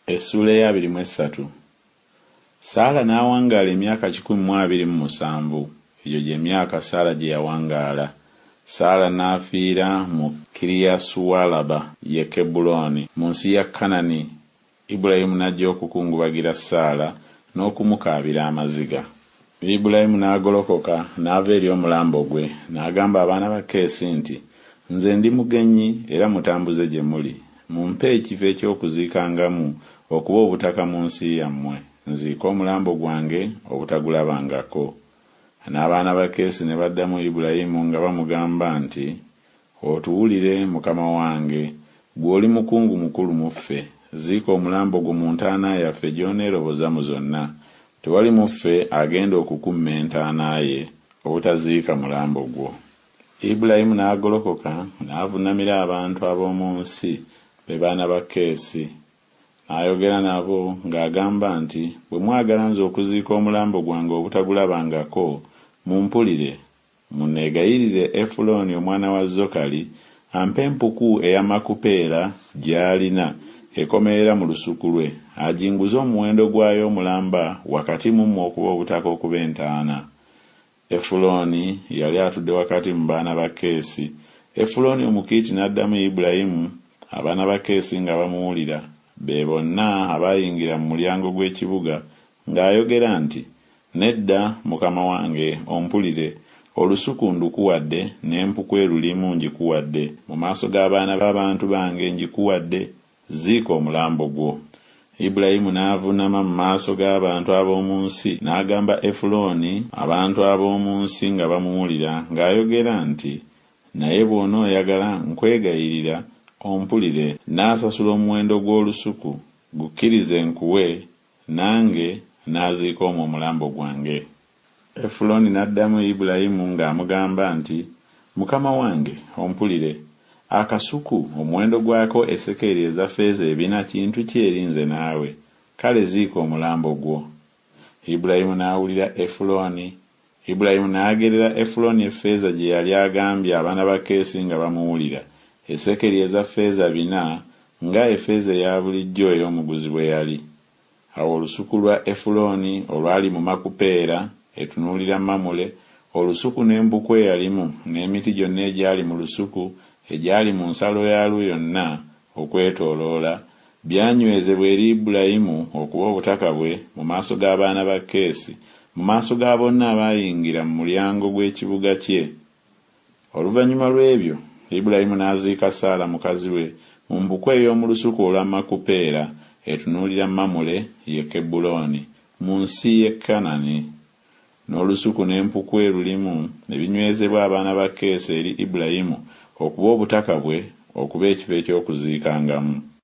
Essula ya 23. Saala n'awangaala emyaka 127. Egyo gye myaka Saala gye yawangaala. Saala n'afiira mu Kiriyasuwalaba ye Kebbulooni mu nsi ya Kanani. Ibulayimu n'ajja okukungubagira Saala n'okumukaabira amaziga. Ibulayimu n'agolokoka n'ava eri omulambo gwe n'agamba abaana ba Keesi nti, nze ndi mugenyi era mutambuze gye muli. Mumpe ekifo eky'okuziikangamu okuba obutaka mu nsi yammwe. Nziika omulambo gwange obutagulabangako. N'abaana ba Keesi ne baddamu Ibulayimu nga bamugamba nti, otuwulire mukama wange, gwe oli mukungu mukulu mu ffe. Ziika omulambo gwo mu ntaana yaffe gy'oneeroboza mu zonna. Tewali mu ffe agenda okukumma entaana ye obutaziika mulambo gwo. Ibulayimu n'agolokoka n'avuunamira abantu ab'omu nsi be baana ba Keesi. N'ayogera nabo ng'agamba nti, bwe mwagala nze okuziika omulambo gwange obutagulabangako, mumpulire, munneegayirire Efulooni omwana wa Zokali ampe empuku eya Makupeera gy'alina ekomerera mu lusuku lwe, ajinguze omuwendo gwayo omulamba wakati mu mmwe okuba obutaka okuba entaana. Efulooni yali atudde wakati mu baana ba Keesi. Efulooni Omukiiti n'addamu Ibulayimu, abaana ba Keesi nga bamuwulira, be bonna abayingira mu mulyango gw'ekibuga, ng'ayogera nti, nedda mukama wange, ompulire, olusuku ndukuwadde n'empuku erulimu njikuwadde, mu maaso g'abaana b'abantu bange njikuwadde, ziika omulambo gwo. Ibulayimu n'avuunama mu maaso g'abantu ab'omu nsi n'agamba Efulooni, abantu ab'omu nsi nga bamuwulira, ng'ayogera nti, naye bw'onooyagala nkwegayirira ompulire, n'asasula omuwendo gw'olusuku, gukkirize nkuwe, nange n'aziika omwo omulambo gwange. Efulooni n'addamu Ibulayimu ng'amugamba nti, mukama wange, ompulire, akasuku omuwendo gwako esekeri eza ffeeza 4 kintu ki eri nze naawe, kale ziika omulambo gwo. Ibulayimu n'awulira Efulooni. Ibulayimu n'agerera Efulooni effeeza gye yali agambye abaana ba Keesi nga bamuwulira, esekeri eza ffeeza 4 nga effeeza eya bulijjo ey'omuguzi bwe yali. Awo olusuku lwa Efulooni olwali mu Makupeera etunuulira Mamule, olusuku n'empuku eyalimu n'emiti gyonna egyali mu lusuku egyali mu nsalo yaalwo yonna okwetooloola, byanywezebwa eri Ibulayimu okuba obutaka bwe mu maaso g'abaana ba Keesi, mu maaso ga bonna abayingira mu mulyango gw'ekibuga kye. Oluvannyuma lw'ebyo, Ibulayimu n'aziika Saala mukazi we mu mpuku ey'omu lusuku olwa Makupeera etunuulira Mamule ye Kebbulooni mu nsi y'e Kanani. N'olusuku n'empuku erulimu ne binywezebwa abaana ba Keesi eri Ibulayimu okuba obutaka bwe okuba ekifo eky'okuziikangamu.